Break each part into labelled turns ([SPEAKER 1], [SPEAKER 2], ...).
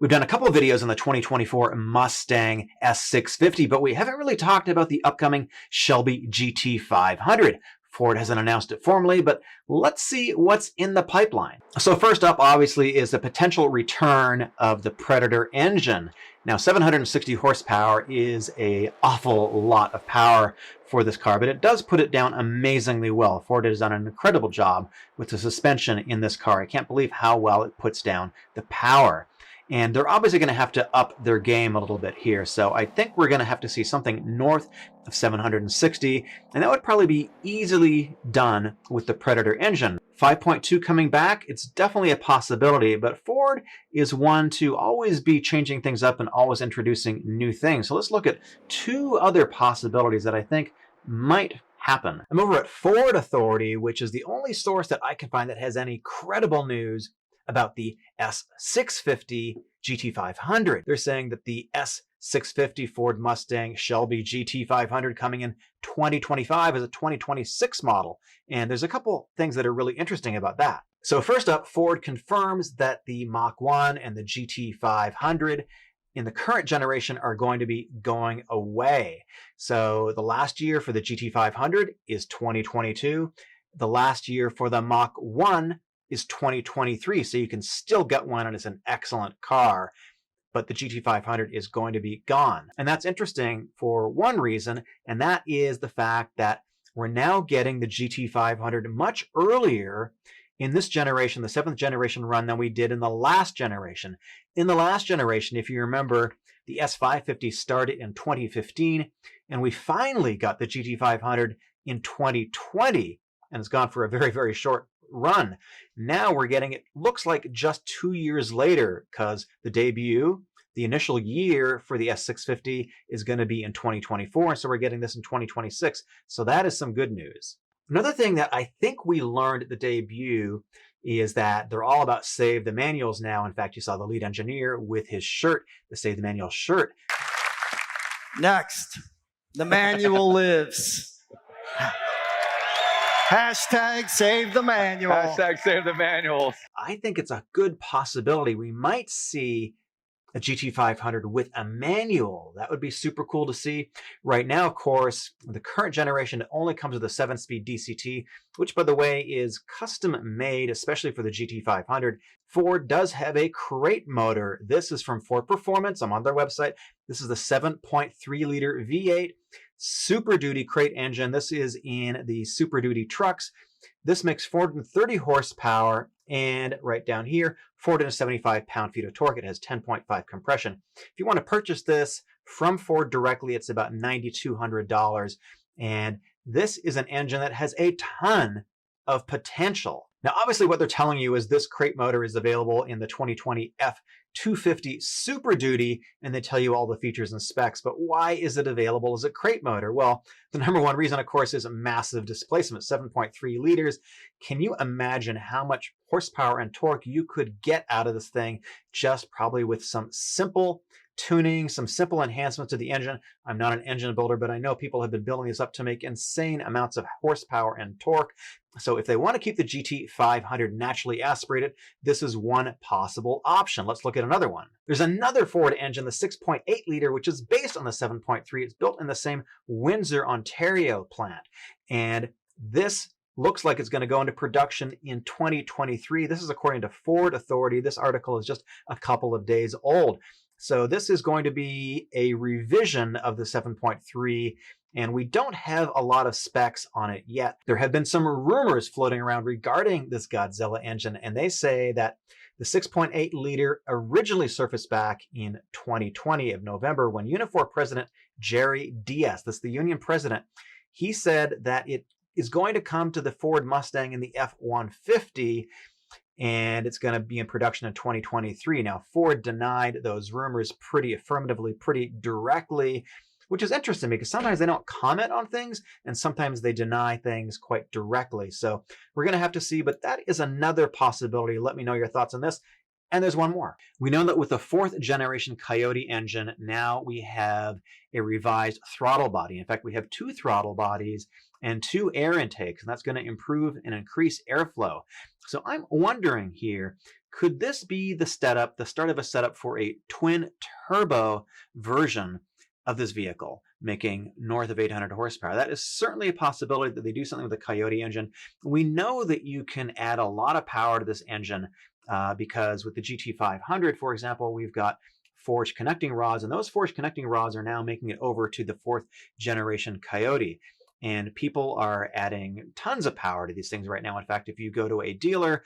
[SPEAKER 1] We've done a couple of videos on the 2024 Mustang S650, but we haven't really talked about the upcoming Shelby GT500. Ford hasn't announced it formally, but let's see what's in the pipeline. So first up, obviously, is the potential return of the Predator engine. Now, 760 horsepower is an awful lot of power for this car, but it does put it down amazingly well. Ford has done an incredible job with the suspension in this car. I can't believe how well it puts down the power. And they're obviously going to have to up their game a little bit here. So I think we're going to have to see something north of 760, and that would probably be easily done with the Predator engine. 5.2 coming back, it's definitely a possibility, but Ford is one to always be changing things up and always introducing new things. So let's look at two other possibilities that I think might happen. I'm over at Ford Authority, which is the only source that I can find that has any credible news about the S650 GT500. They're saying that the S650 Ford Mustang Shelby GT500 coming in 2025 is a 2026 model. And there's a couple things that are really interesting about that. So first up, Ford confirms that the Mach 1 and the GT500 in the current generation are going to be going away. So the last year for the GT500 is 2022. The last year for the Mach 1 is 2023, so you can still get one, and it's an excellent car, but the GT500 is going to be gone. And that's interesting for one reason, and that is the fact that we're now getting the GT500 much earlier in this generation, the 7th generation run, than we did in the last generation. In the last generation, if you remember, the S550 started in 2015, and we finally got the GT500 in 2020, and it's gone for a very, very short run. Now we're getting it, looks like just 2 years later, because the debut, the initial year for the S650 is going to be in 2024, so we're getting this in 2026. So that is some good news. Another thing that I think we learned at the debut is that they're all about save the manuals now. In fact, you saw the lead engineer with his shirt, the Save the Manual shirt.
[SPEAKER 2] Next, the manual lives. Hashtag save the manual.
[SPEAKER 3] Hashtag save the manuals.
[SPEAKER 1] I think it's a good possibility we might see a GT500 with a manual. That would be super cool to see. Right now, of course, the current generation only comes with a 7-speed DCT, which, by the way, is custom made, especially for the GT500. Ford does have a crate motor. This is from Ford Performance. I'm on their website. This is the 7.3-liter V8 Super Duty crate engine. This is in the Super Duty trucks. This makes 430 horsepower, and right down here, 475 pound-feet of torque. It has 10.5 compression. If you want to purchase this from Ford directly, it's about $9,200. And this is an engine that has a ton of potential. Now, obviously, what they're telling you is this crate motor is available in the 2020 F250 Super Duty, and they tell you all the features and specs. But why is it available as a crate motor? Well, the number one reason, of course, is massive displacement, 7.3 liters. Can you imagine how much horsepower and torque you could get out of this thing just probably with some simple tuning, some simple enhancements to the engine? I'm not an engine builder, but I know people have been building this up to make insane amounts of horsepower and torque. So if they want to keep the GT500 naturally aspirated, this is one possible option. Let's look at another one. There's another Ford engine, the 6.8 liter, which is based on the 7.3. It's built in the same Windsor, Ontario plant. And this looks like it's going to go into production in 2023. This is according to Ford Authority. This article is just a couple of days old. So this is going to be a revision of the 7.3, and we don't have a lot of specs on it yet. There have been some rumors floating around regarding this Godzilla engine, and they say that the 6.8 liter originally surfaced back in 2020 of November when Unifor President Jerry Diaz, that's the union president, he said that it is going to come to the Ford Mustang and the F-150, and it's going to be in production in 2023. Now, Ford denied those rumors pretty affirmatively, pretty directly, which is interesting because sometimes they don't comment on things and sometimes they deny things quite directly. So we're going to have to see, but that is another possibility. Let me know your thoughts on this. And there's one more. We know that with the 4th generation Coyote engine, now we have a revised throttle body. In fact, we have 2 throttle bodies and 2 air intakes, and that's going to improve and increase airflow. So I'm wondering here, Could this be the start of a setup for a twin turbo version of this vehicle, making north of 800 horsepower? That is certainly a possibility that they do something with the Coyote engine. We know that you can add a lot of power to this engine because with the GT500, for example, we've got forged connecting rods, and those forged connecting rods are now making it over to the 4th generation Coyote. And people are adding tons of power to these things right now. In fact, if you go to a dealer,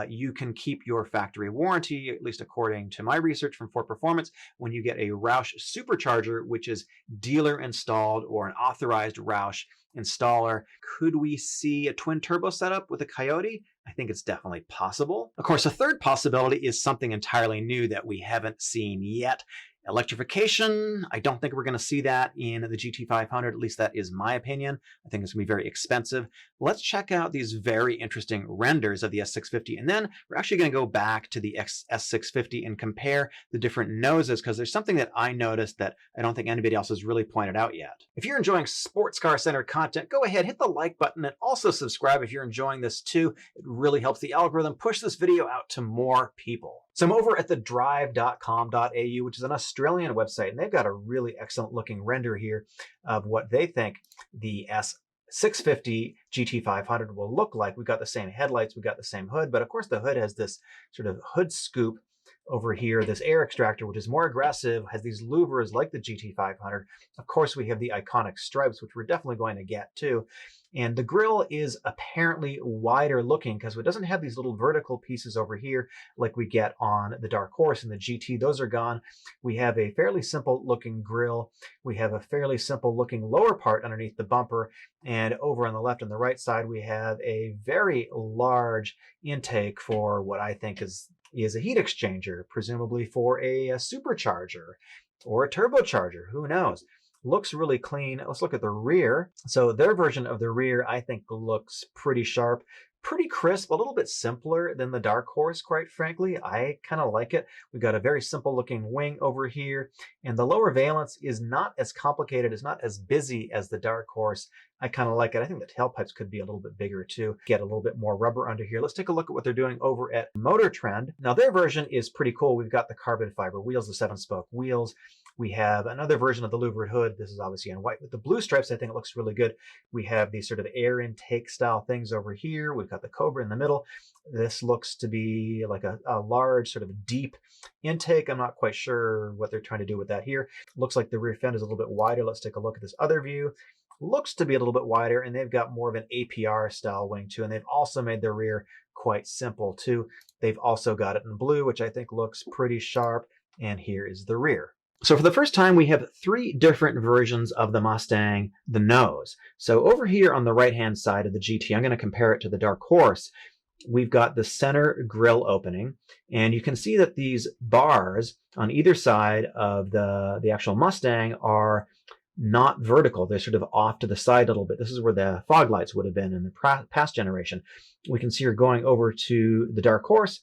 [SPEAKER 1] you can keep your factory warranty, at least according to my research from Ford Performance, when you get a Roush supercharger, which is dealer installed or an authorized Roush installer. Could we see a twin turbo setup with a Coyote? I think it's definitely possible. Of course, a third possibility is something entirely new that we haven't seen yet. Electrification, I don't think we're going to see that in the GT500, at least that is my opinion. I think it's going to be very expensive. Let's check out these very interesting renders of the S650, and then we're actually going to go back to the S650 and compare the different noses, because there's something that I noticed that I don't think anybody else has really pointed out yet. If you're enjoying sports car centered content, go ahead, hit the like button, and also subscribe if you're enjoying this too. It really helps the algorithm push this video out to more people. So I'm over at the drive.com.au, which is an Australian website, and they've got a really excellent looking render here of what they think the S650 GT500 will look like. We've got the same headlights, we've got the same hood, but of course the hood has this sort of hood scoop over here, this air extractor, which is more aggressive, has these louvers like the GT500. Of course, we have the iconic stripes, which we're definitely going to get too. And the grille is apparently wider looking because it doesn't have these little vertical pieces over here like we get on the Dark Horse and the GT. Those are gone. We have a fairly simple looking grille. We have a fairly simple looking lower part underneath the bumper. And over on the left and the right side, we have a very large intake for what I think is a heat exchanger, presumably for a supercharger or a turbocharger. Who knows? Looks really clean. Let's look at the rear. So their version of the rear, I think, looks pretty sharp, pretty crisp, a little bit simpler than the Dark Horse, quite frankly. I kind of like it. We've got a very simple looking wing over here, and the lower valence is not as complicated, it's not as busy as the Dark Horse. I kind of like it. I think the tailpipes could be a little bit bigger too. Get a little bit more rubber under here. Let's take a look at what they're doing over at Motor Trend. Now their version is pretty cool. We've got the carbon fiber wheels, the 7-spoke wheels. We have another version of the louvered hood. This is obviously in white with the blue stripes. I think it looks really good. We have these sort of air intake style things over here. We've got the Cobra in the middle. This looks to be like a large sort of deep intake. I'm not quite sure what they're trying to do with that here. Looks like the rear fender is a little bit wider. Let's take a look at this other view. Looks to be a little bit wider, and they've got more of an APR style wing too. And they've also made their rear quite simple too. They've also got it in blue, which I think looks pretty sharp. And here is the rear. So for the first time, we have 3 different versions of the Mustang, the nose. So over here on the right-hand side of the GT, I'm going to compare it to the Dark Horse. We've got the center grille opening, and you can see that these bars on either side of the actual Mustang are not vertical. They're sort of off to the side a little bit. This is where the fog lights would have been in the past generation. We can see her going over to the Dark Horse.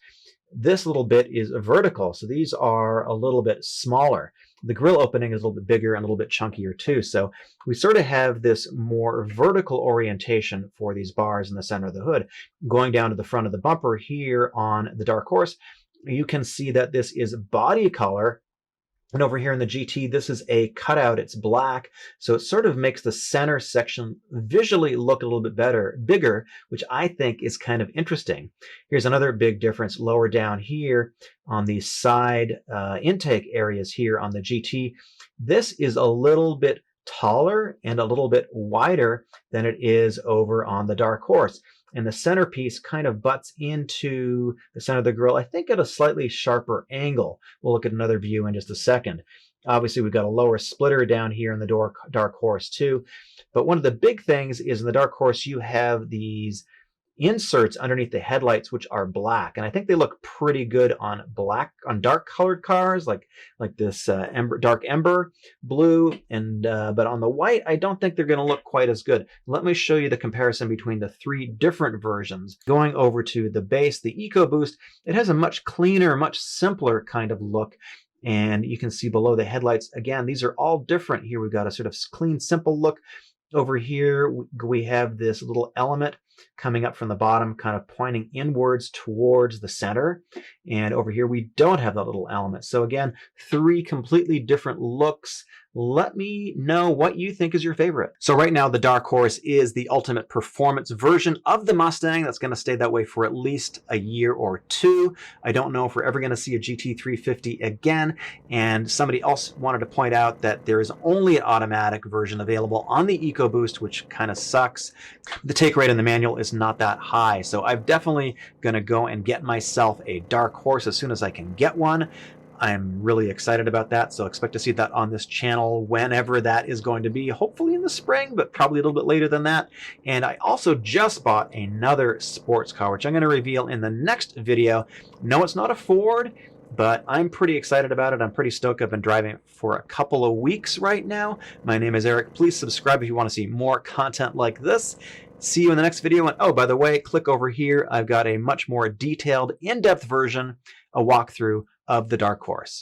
[SPEAKER 1] This little bit is vertical, so these are a little bit smaller. The grille opening is a little bit bigger and a little bit chunkier too. So we sort of have this more vertical orientation for these bars in the center of the hood. Going down to the front of the bumper here on the Dark Horse, you can see that this is body color. And over here in the GT, this is a cutout. It's black. So it sort of makes the center section visually look a little bit bigger, which I think is kind of interesting. Here's another big difference lower down here on the side intake areas here on the GT. This is a little bit taller and a little bit wider than it is over on the Dark Horse. And the centerpiece kind of butts into the center of the grille, I think at a slightly sharper angle. We'll look at another view in just a second. Obviously, we've got a lower splitter down here in the Dark Horse too. But one of the big things is in the Dark Horse, you have these inserts underneath the headlights, which are black. And I think they look pretty good on dark colored cars like this dark ember blue. And but on the white, I don't think they're going to look quite as good. Let me show you the comparison between the 3 different versions. Going over to the base, the EcoBoost, it has a much cleaner, much simpler kind of look. And you can see below the headlights, again, these are all different. Here we've got a sort of clean, simple look. Over here, we have this little element coming up from the bottom, kind of pointing inwards towards the center. And over here, we don't have that little element. So again, 3 completely different looks. Let me know what you think is your favorite. So right now, the dark horse is the ultimate performance version of the Mustang. That's going to stay that way for at least a year or 2. I don't know if we're ever going to see a GT350 again. And somebody else wanted to point out that there is only an automatic version available on the EcoBoost, which kind of sucks. The take rate in the manual is not that high. So I'm definitely going to go and get myself a dark horse as soon as I can get one. I'm really excited about that, so expect to see that on this channel whenever that is going to be, hopefully in the spring, but probably a little bit later than that. And I also just bought another sports car, which I'm going to reveal in the next video. No, it's not a Ford, but I'm pretty excited about it. I'm pretty stoked. I've been driving it for a couple of weeks right now. My name is Eric. Please subscribe if you want to see more content like this. See you in the next video. And oh, by the way, click over here. I've got a much more detailed, in-depth version, a walkthrough of the dark horse.